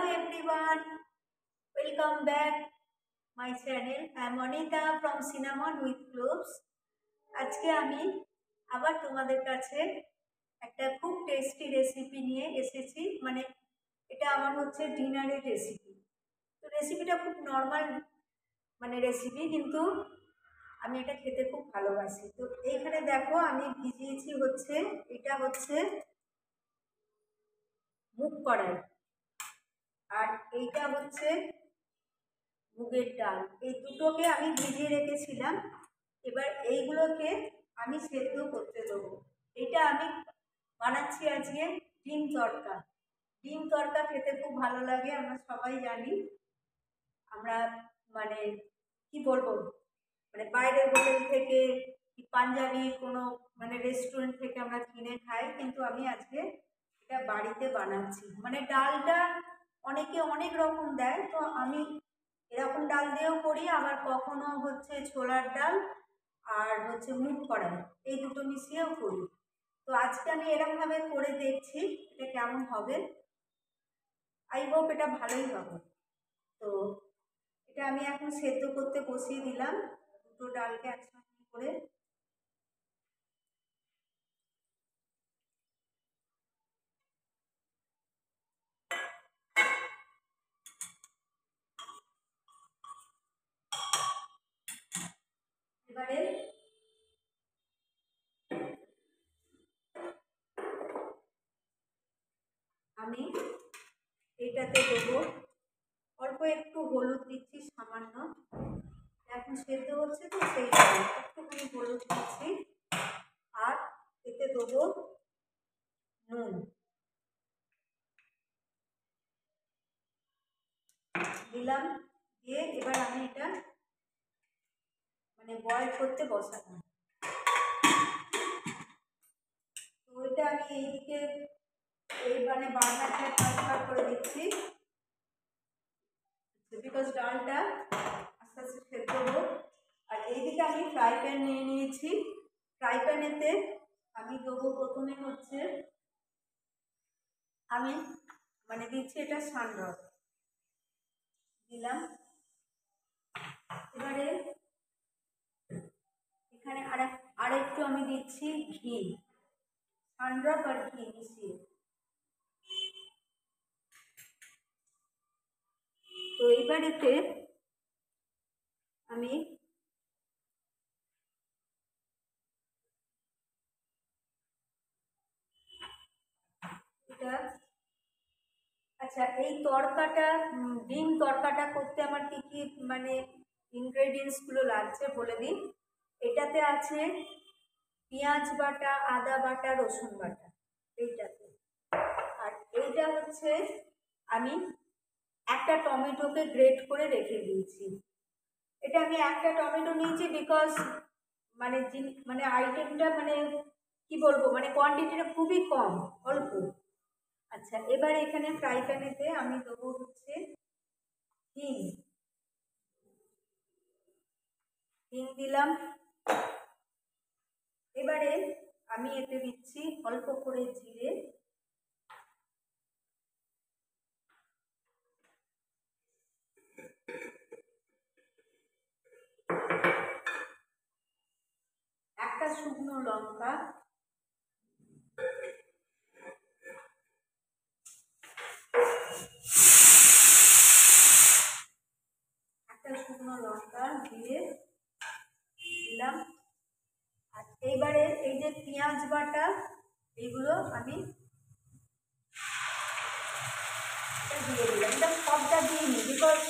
everyone, welcome back my channel. I am Anita from Cinnamon with Cloves. আজকে আমি আবার তোমাদের কাছে একটা খুব টেস্টি রেসিপি নিয়ে এসেছি। মানে এটা আমার হচ্ছে ডিনারের রেসিপি। তো রেসিপিটা খুব নর্মাল রেসিপি, কিন্তু আমি এটা খেতে খুব ভালোবাসি। তো এইখানে দেখো আমি ভিজিয়েছি হচ্ছে, এটা হচ্ছে মুগ কড়াই, আর এইটা হচ্ছে মুগের ডাল। এই দুটোকে আমি ভিজিয়ে রেখেছিলাম। এবার এইগুলোকে আমি সেদ্ধ করতে দেবো। এটা আমি বানাচ্ছি আজকে ডিম তড়কা। ডিম তড়কা খেতে খুব ভালো লাগে, আমরা সবাই জানি। আমরা কি বলবো, বাইরের হোটেল থেকে কি পাঞ্জাবি কোনো রেস্টুরেন্ট থেকে আমরা কিনে খাই, কিন্তু আমি আজকে এটা বাড়িতে বানাচ্ছি। ডালটা অনেকে অনেক রকম দেয়, তো আমি এরকম ডাল দিয়েও করি, আবার কখনো হচ্ছে ছোলার ডাল আর হচ্ছে মুগ কড়াই, এই দুটো মিশিয়েও করি। তো আজকে আমি এরকমভাবে করে দেখছি এটা কেমন হবে। আই হোপ এটা ভালোই হবে। তো এটা আমি এখন সেদ্ধ করতে বসিয়ে দিলাম, দুটো ডালকে একসঙ্গে করে। এবারে আমি এটাতে দেবো অল্প একটু হলুদ, দিচ্ছি সামান্য, এখন সেদ্ধ হচ্ছে তো সেই জন্য একটুখানি হলুদ দিচ্ছি। আর এতে দেবো নুন, দিলাম। দিয়ে এবার আমি এটা বয়েল করতে বসালাম। তো এটা আমি এইদিকে এই বার্নারটা ট্রান্সফার করে দিচ্ছি, বিকজ ডালটা আস্তে আস্তে সেদ্ধ হোক। আর এইদিকে আমি ফ্রাই প্যান নিয়ে নিয়েছি। ফ্রাই প্যানেতে আমি দেবো প্রথমে হচ্ছে আমি দিচ্ছি এটা সানরাইজ দিলাম। এবারে এখানে আরেকটু আমি দিচ্ছি ঘি, সানড্রপ আর ঘি মিশিয়ে। তো এইবারেতে আমি এটা, আচ্ছা এই তড়কাটা, ডিম তড়কাটা করতে আমার কি কি ইনগ্রেডিয়েন্টসগুলো লাগছে বলে দিই। এটাতে আছে পেঁয়াজ বাটা, আদা বাটা, রসুন বাটা এইটাতে। আর এইটা হচ্ছে আমি একটা টমেটোকে গ্রেট করে রেখে দিয়েছি। এটা আমি একটা টমেটো নিয়েছি বিকজ আইটেমটা কি বলবো, কোয়ান্টিটিটা খুবই কম, অল্প। আচ্ছা, এবার এখানে ফ্রাই প্যানেতে আমি দেবো হচ্ছে হিং, হিং দিলাম। এবারে আমি এতে দিচ্ছি অল্প করে জিরে, একটা শুকনো লঙ্কা, দিয়ে দিলাম। আর এইবারে এই যে পেঁয়াজ বাটা, এইগুলো আমি দিয়ে দিলাম। এটা সবটা দিইনি, বিকজ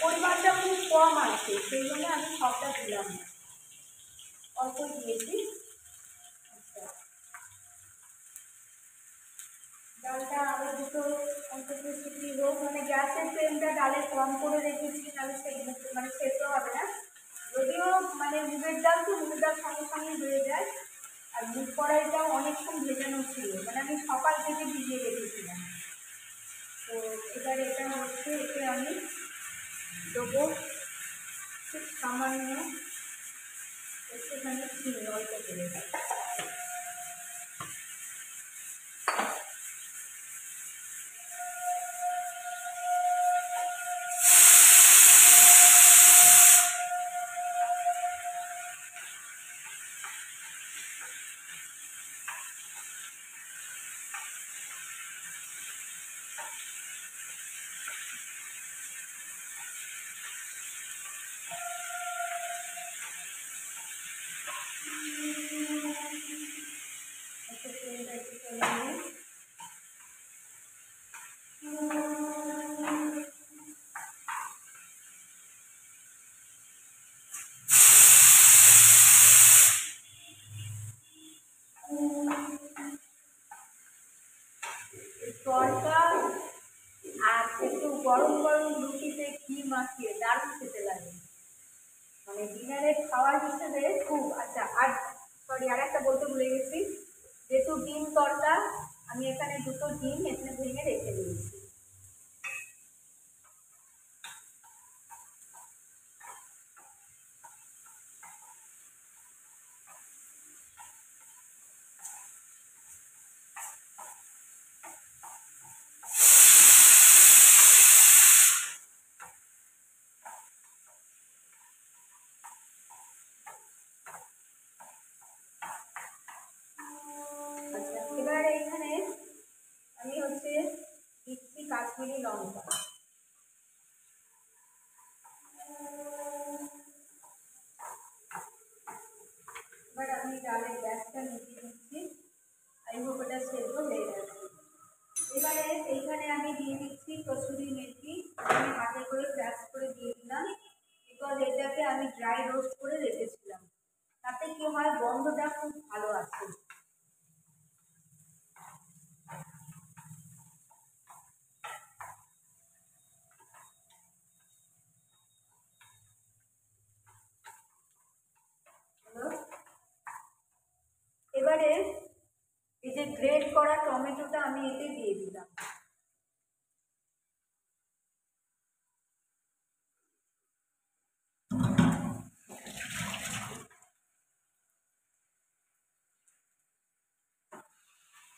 পরিমাণটা খুব কম আছে, সেই জন্য আমি সবটা দিলাম না, অল্প দিয়েছি। ডালটা আরও দুটো অন্তত সিটি হোক, গ্যাসের ফ্লেমটা ডালে কম করে রেখেছি, তাহলে সেদ্ধ হবে না। যদিও মুগের ডাল তো মুগের ডাল সঙ্গে সঙ্গে হয়ে যায়। আর মুগ কড়াইটাও অনেকক্ষণ ভেজানো ছিল, আমি সকাল থেকে ভিজিয়ে রেখেছিলাম। তো এবার এটা হচ্ছে, এতে আমি দেবো খুব সামান্য একটুখানি চিনি, অল্প করে। তরকা আর একটু গরম গরম রুটিতে ঘি মাখিয়ে দারুণ খেতে লাগে, মানে ডিনারে খাওয়ার হিসেবে খুব। আচ্ছা, আর সরি, আর একটা বলতে ভুলে গেছি, যেহেতু ডিম তরকা, আমি এখানে দুটো ডিম এখানে ভেঙে রেখে দিয়েছি। আচ্ছা, এবার এখানে আমি দিচ্ছি কাশ্মীরি লঙ্কা। এবার আমি ডালের গ্যাসটা নিভিয়ে দিচ্ছি। আই হোপ এটা সেদ্ধ হয়ে গেছে। এবারে এইখানে আমি দিয়ে দিচ্ছি কসুরি মেথি। আমি হাতে করে ক্র্যাশ করে দিয়ে দিলাম, বিকজ এটাকে আমি ড্রাই রোস্ট করে রেখেছিলাম। তাতে কি হয়, গন্ধটা খুব ভালো আসে। এবারে এই যে গ্রেট করা টমেটোটা আমি এতে দিয়ে দিলাম।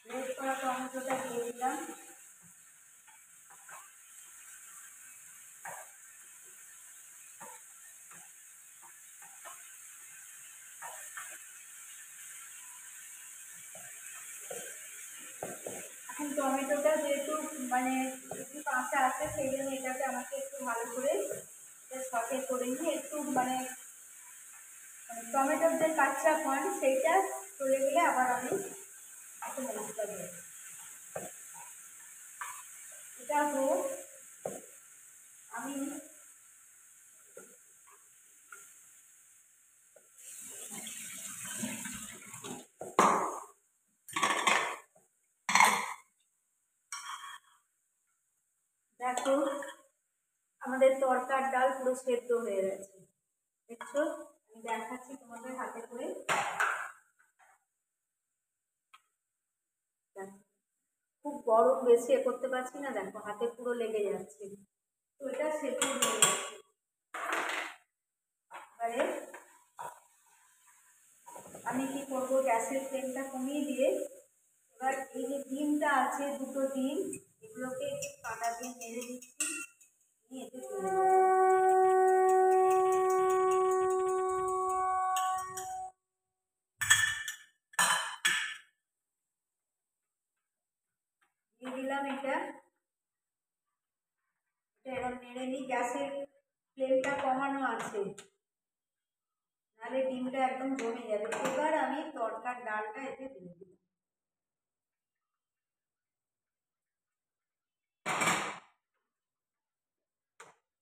গ্রেট করা টমেটোটা দিয়ে দিলাম। এখন টমেটোটা যেহেতু মানে একটু কাঁচা আছে, সেই জন্য এটাকে আমাকে একটু ভালো করে সটে করে নিয়ে একটু মানে টমেটোর যে কাঁচা পন সেইটা চলে গেলে আবার আমি একটু মশলা দেবো। এটা হোক, আমি দেখো আমাদের তরকার ডাল পুরো সেদ্ধ হয়ে গেছে, দেখছো? আমি দেখাচ্ছি তোমাদের হাতে করে। খুব গরম, বেশি এ করতে পারছি না, দেখো হাতে পুরো লেগে যাচ্ছে। তো এটা সেদ্ধ হয়ে যাচ্ছে। এবারে আমি কি করবো, গ্যাসের ফ্লেমটা কমিয়ে দিয়ে এবার এই যে ডিমটা আছে, দুটো ডিম, এগুলোকে কাঁটা দিয়ে মেরে দিচ্ছি, নিয়ে এতে তুলে দিয়ে দিলাম। এটা এবার নেড়ে নিই। গ্যাসের ফ্লেমটা কমানো আছে, নাহলে ডিমটা একদম জমে যাবে। এবার আমি তরকার ডালটা এতে দিয়ে দিই।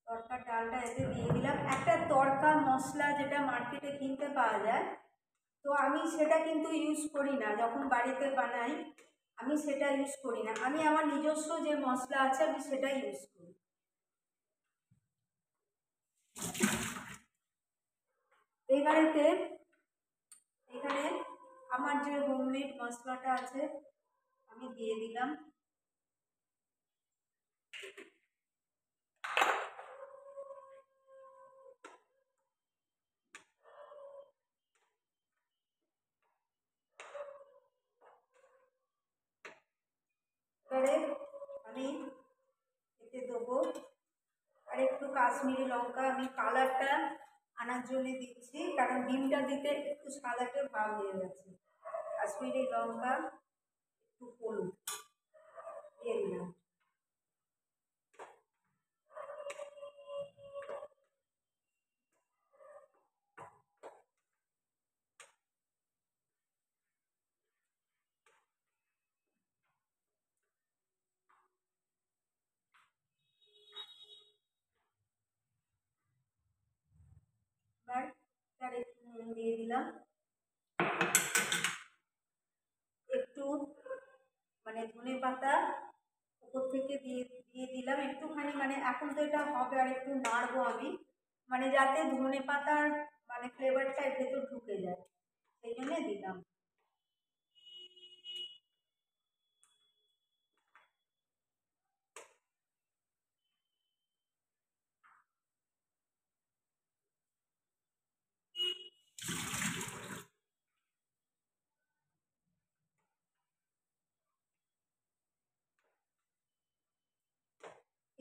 তরকার ডালটা এতে দিয়ে দিলাম। একটা তরকা মশলা যেটা মার্কেটে কিনতে পাওয়া যায়, তো আমি সেটা কিন্তু ইউজ করি না। যখন বাড়িতে বানাই আমি সেটা ইউজ করি না, আমি আমার নিজস্ব যে মশলা আছে আমি সেটা ইউজ করি। এইবারেতে এখানে আমার যে হোমমেড মশলাটা আছে আমি দিয়ে দিলাম। এবারে আমি এতে দেবো আর একটু কাশ্মীরি লঙ্কা। আমি কালারটা আনার জন্য দিচ্ছি, কারণ ডিমটা দিতে একটু সাদাটে ভাব হয়ে গেছে। কাশ্মীরি লঙ্কা, একটু হলুদ দিয়ে দিলাম। এবার তার একটু নুন দিয়ে দিলাম, একটু মানে ধনে পাতা উপর থেকে দিয়ে দিয়ে দিলাম একটুখানি, মানে এখন তো এটা হবে আর একটু নাড়বো আমি, মানে যাতে ধনে পাতার মানে ফ্লেভারটা এর ভেতর ঢুকে যায়, সেই জন্যে দিলাম।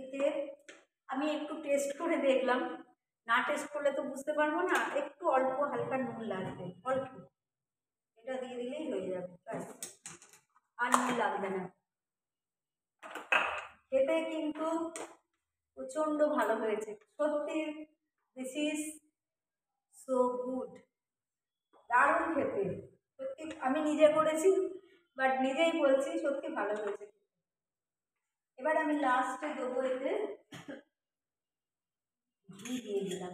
এতে আমি একটু টেস্ট করে দেখলাম, না টেস্ট করলে তো বুঝতে পারবো না, একটু অল্প হালকা নুন লাগবে, অল্প, এটা দিয়ে দিলেই হয়ে যাবে, ব্যাস, আর নুন লাগবে না। খেতে কিন্তু প্রচণ্ড ভালো হয়েছে সত্যি, দিস ইজ সো গুড, দারুণ খেতে, সত্যি আমি নিজে করেছি বাট নিজেই বলছি সত্যি ভালো হয়েছে। এবার আমি লাস্টে দেবো এতে ঘি দিয়ে দিলাম,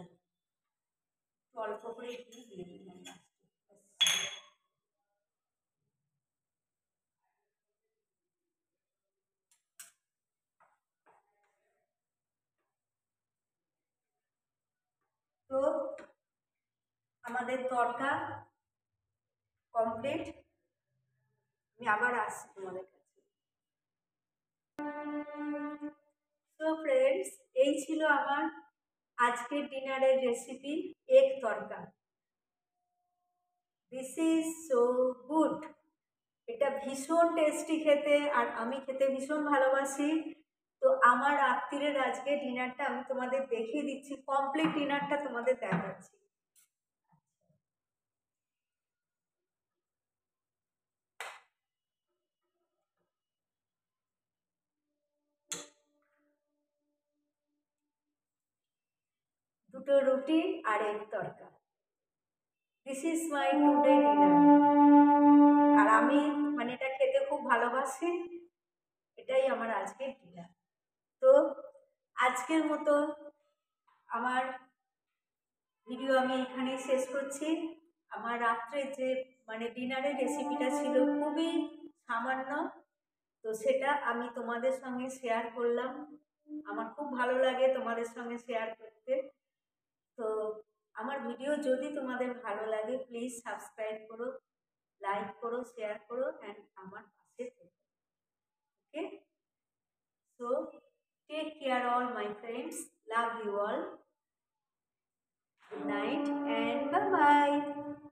অল্প করে ঘি দিয়ে দিলাম লাস্টে। তো আমাদের তরকা কমপ্লিট, আমি আবার আসছি তোমাদের কাছে। তো ফ্রেন্ডস, এই ছিল আমার আজকের ডিনারের recipe, egg tarka. This is so good, এটা ভীষণ টেস্টি খেতে, আর আমি খেতে ভীষণ ভালোবাসি। তো আমার রাত্রিরের আজকে ডিনারটা আমি তোমাদের দেখিয়ে দিচ্ছি, কমপ্লিট ডিনারটা তোমাদের দেখাচ্ছি। দুটো রুটি আর egg tarka, this is my today dinner. আর আমি মানে এটা খেতে খুব ভালোবাসি, এটাই আমার আজকের ডিনার। তো আজকের মতো আমার ভিডিও আমি এখানেই শেষ করছি। আমার রাত্রে যে মানে ডিনারের রেসিপিটা ছিল খুবই সামান্য, তো সেটা আমি তোমাদের সঙ্গে শেয়ার করলাম। আমার খুব ভালো লাগে তোমাদের সঙ্গে শেয়ার করতে। তো আমার ভিডিও যদি তোমাদের ভালো লাগে প্লিজ সাবস্ক্রাইব করো, লাইক করো, শেয়ার করো অ্যান্ড আমার পাশে থেকো। Okay, so take care all my friends, love you all, good night and bye bye.